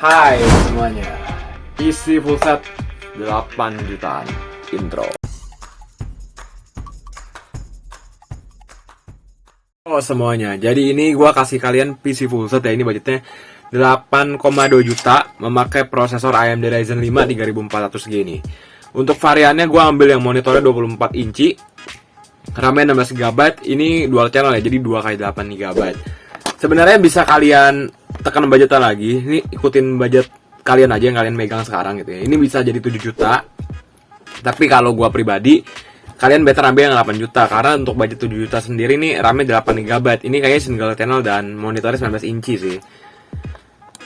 Hai semuanya, PC full set 8 jutaan intro. Oh semuanya, jadi ini gua kasih kalian PC full set ya. Ini budgetnya 8,2 juta, memakai prosesor AMD Ryzen 5 3400G ini. Untuk variannya gua ambil yang monitornya 24 inci, RAM-nya 16 GB, ini dual channel ya, jadi 2x8 GB. Sebenarnya bisa kalian tekan budgetnya lagi, ini ikutin budget kalian aja yang kalian megang sekarang gitu ya. Ini bisa jadi 7 juta. Tapi kalau gua pribadi, kalian better ambil yang 8 juta karena untuk budget 7 juta sendiri nih RAM-nya 8 GB. Ini kayaknya single channel dan monitornya 19 inci sih.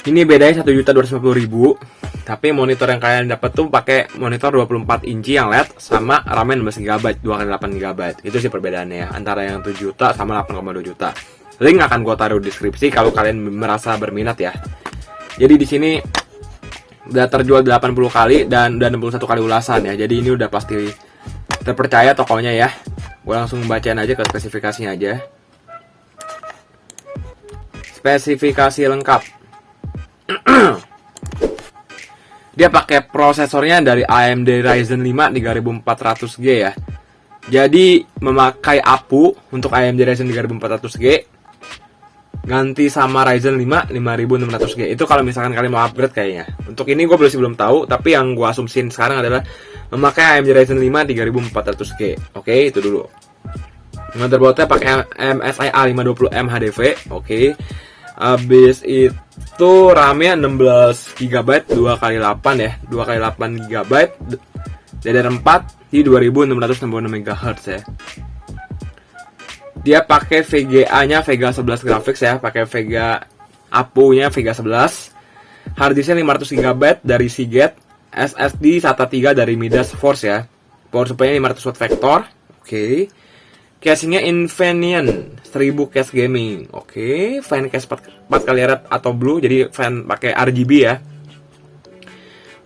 Ini bedanya 1.250.000. Tapi monitor yang kalian dapat tuh pakai monitor 24 inci yang LED sama RAM-nya 16 GB, 2x8 GB. Itu sih perbedaannya ya, antara yang 7 juta sama 8,2 juta. Link akan gue taruh di deskripsi kalau kalian merasa berminat ya. Jadi di sini udah terjual 80 kali dan udah 61 kali ulasan ya. Jadi ini udah pasti terpercaya tokonya ya. Gue langsung bacain aja ke spesifikasinya aja. Spesifikasi lengkap. Dia pakai prosesornya dari AMD Ryzen 5 3400G ya. Jadi memakai APU untuk AMD Ryzen 3400G ganti sama Ryzen 5 5600G. Itu kalau misalkan kalian mau upgrade kayaknya. Untuk ini gue belum tahu, tapi yang gue asumsiin sekarang adalah memakai AMD Ryzen 5 3400G. Oke, itu dulu. Motherboardnya pakai MSI A520M HDV. Oke. Habis itu RAM-nya 16 GB 2x8 ya. 2x8 GB DDR4 di 2666 MHz ya. Dia pakai VGA-nya Vega 11 Graphics ya, pakai Vega APU-nya Vega 11. Harddisknya 500 GB dari Seagate, SSD SATA 3 dari Midas Force ya. Power supply-nya 500 watt vector. Oke. Casing-nya Infineon 1000 case gaming. Oke, fan case 4 kali red atau blue, jadi fan pakai RGB ya.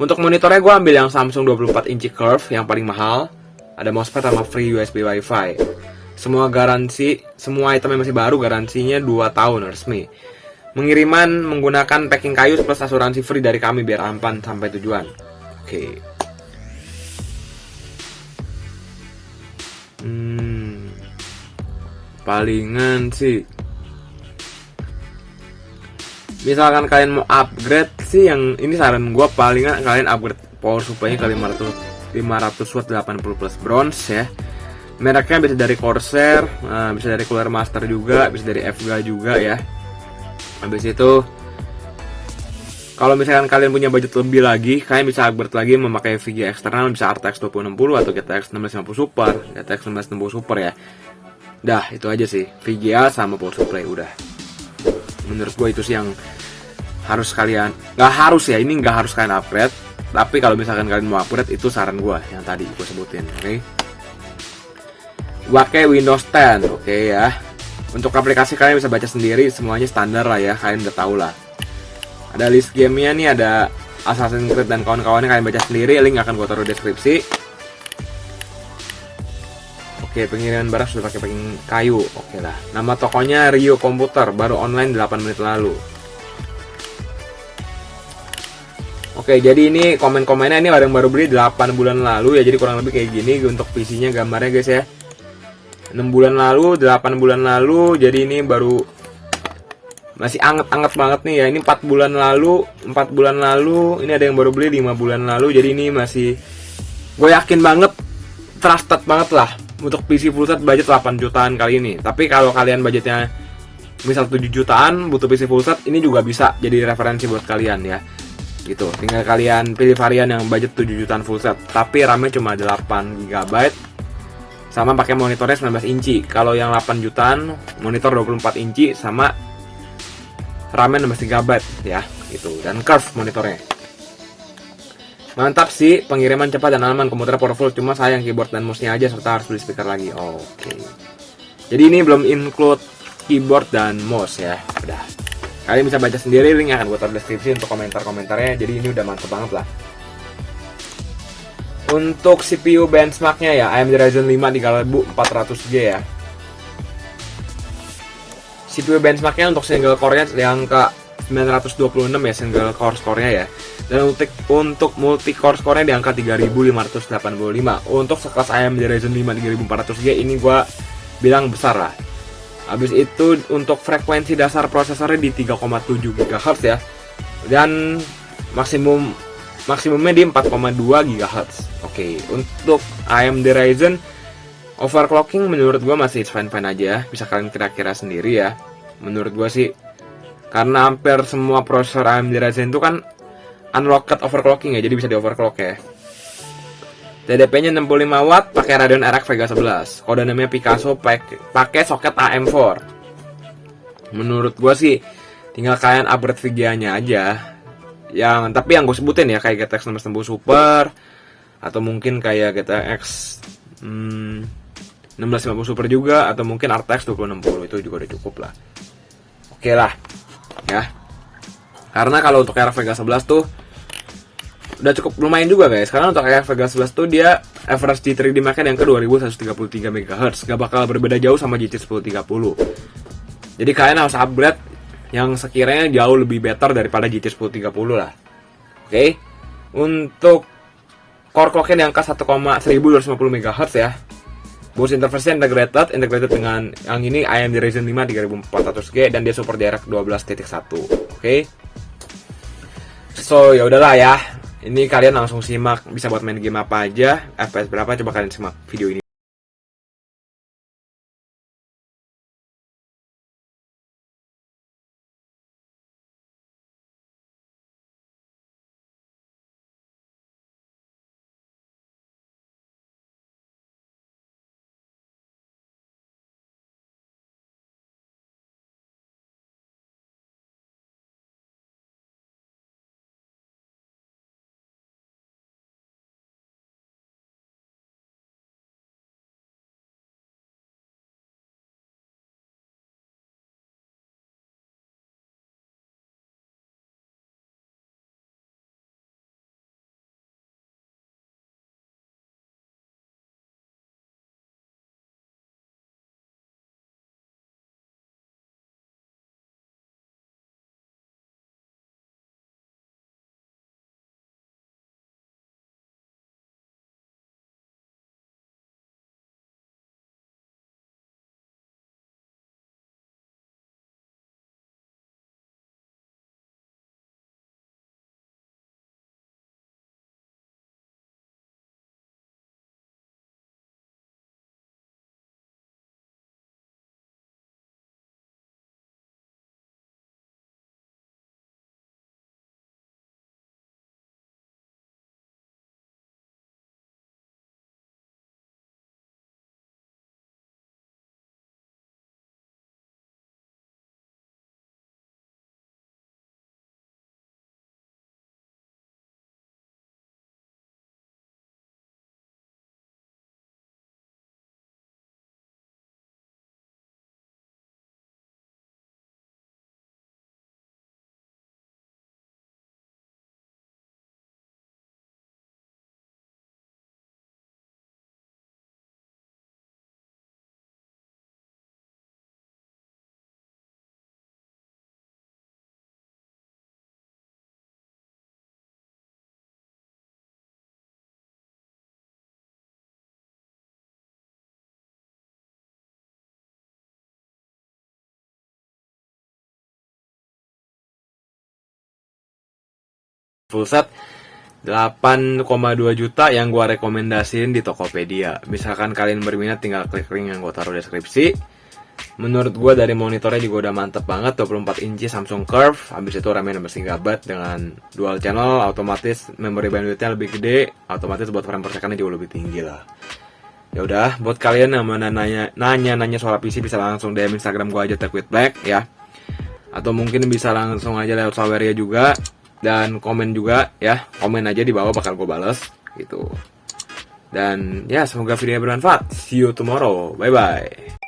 Untuk monitornya gue ambil yang Samsung 24 inci curve yang paling mahal. Ada mousepad sama free USB Wi-Fi. Semua item yang masih baru, garansinya 2 tahun resmi. Mengiriman menggunakan packing kayu plus asuransi free dari kami biar aman sampai tujuan. Oke. Palingan sih, misalkan kalian mau upgrade sih, yang ini saran gue palingan kalian upgrade power supply-nya ke 500 watt 80 plus bronze ya. Mereknya bisa dari Corsair, bisa dari Cooler Master juga, bisa dari FGA juga ya. Habis itu, kalau misalkan kalian punya budget lebih lagi, kalian bisa upgrade lagi memakai VGA eksternal, bisa RTX 2060 atau GTX 1650 Super, GTX 1660 Super ya. Dah, itu aja sih, VGA sama power supply udah. Menurut gue itu sih yang harus kalian, nggak harus ya, ini nggak harus kalian upgrade. Tapi kalau misalkan kalian mau upgrade, itu saran gue yang tadi gue sebutin, oke? Pakai Windows 10, oke ya. Untuk aplikasi kalian bisa baca sendiri, semuanya standar lah ya, kalian udah tahu lah. Ada list gamenya nih, ada Assassin's Creed dan kawan-kawannya, kalian baca sendiri, link akan gue taruh di deskripsi. Oke, pengiriman barang sudah pakai packing kayu, oke lah. Nama tokonya Rio Komputer, baru online 8 menit lalu. Oke, jadi ini komen-komennya, ini barang baru beli 8 bulan lalu ya, jadi kurang lebih kayak gini untuk PC-nya gambarnya guys ya. 6 bulan lalu, 8 bulan lalu, jadi ini baru masih anget-anget banget nih ya. Ini 4 bulan lalu, ini ada yang baru beli 5 bulan lalu, jadi ini masih, gue yakin banget, trusted banget lah untuk PC full set budget 8 jutaan kali ini. Tapi kalau kalian budgetnya misal 7 jutaan, butuh PC full set, ini juga bisa jadi referensi buat kalian ya. Gitu, tinggal kalian pilih varian yang budget 7 jutaan full set, tapi RAM-nya cuma 8 GB. Sama pakai monitornya 19 inci. Kalau yang 8 jutaan, monitor 24 inci sama RAM-nya 16 GB ya, gitu. Dan curve monitornya. Mantap sih, pengiriman cepat dan aman, komputer powerful, cuma sayang keyboard dan mouse-nya aja serta harus beli speaker lagi. Oke. Jadi ini belum include keyboard dan mouse ya. Udah. Kalian bisa baca sendiri, link akan gue taruh di deskripsi untuk komentar-komentarnya. Jadi ini udah mantap banget lah. Untuk CPU benchmarknya ya, AMD Ryzen 5 3400G ya. CPU benchmarknya untuk single core-nya yang ke 926 ya single core score-nya ya. Dan untuk multi core score-nya di angka 3585. Untuk sekelas AMD Ryzen 5 3400G ini gua bilang besar lah. Habis itu untuk frekuensi dasar prosesornya di 3,7 GHz ya. Dan maksimumnya di 4,2 GHz. Oke, untuk AMD Ryzen overclocking menurut gua masih fine-fine aja. Bisa kalian kira-kira sendiri ya. Menurut gua sih, karena hampir semua prosesor AMD Ryzen itu kan unlocked overclocking ya, jadi bisa di overclock ya. TDP-nya 65 watt, pakai Radeon RX Vega 11. Kode namanya Picasso, pakai soket AM4. Menurut gua sih tinggal kalian upgrade VGA-nya aja. Tapi yang gue sebutin ya, kayak GTX 1660 Super atau mungkin kayak GTX 1650 Super juga, atau mungkin RTX 2060 itu juga udah cukup lah. Oke lah ya. Karena kalau untuk RX Vega 11 tuh udah cukup lumayan juga guys. Karena untuk RX Vega 11 tuh dia average G3 di market yang ke 2133 MHz. Gak bakal berbeda jauh sama GT 1030. Jadi kalian harus upgrade yang sekiranya jauh lebih better daripada GT 1030 lah. Oke. Untuk core clock-nya di angka 1,1250 MHz ya. Boost interface integrated dengan yang ini AMD Ryzen 5 3400G, dan dia support DirectX 12.1. Oke. So, ya udahlah ya. Ini kalian langsung simak, bisa buat main game apa aja, FPS berapa, coba kalian simak video ini. Full set 8,2 juta yang gua rekomendasiin di Tokopedia. Misalkan kalian berminat, tinggal klik link yang gua taruh deskripsi. Menurut gua dari monitornya juga udah mantep banget, 24 inci Samsung Curve. Habis itu RAM-nya 16 GB dengan dual channel, otomatis memory bandwidth-nya lebih gede, otomatis buat frame per second-nya jauh lebih tinggi lah. Ya udah, buat kalian yang mana nanya soal PC, bisa langsung DM Instagram gua aja, TechWithBlack ya. Atau mungkin bisa langsung aja lewat Saweria juga. Dan komen juga ya, komen aja di bawah, bakal gue bales gitu. Dan ya, semoga videonya bermanfaat. See you tomorrow, bye bye.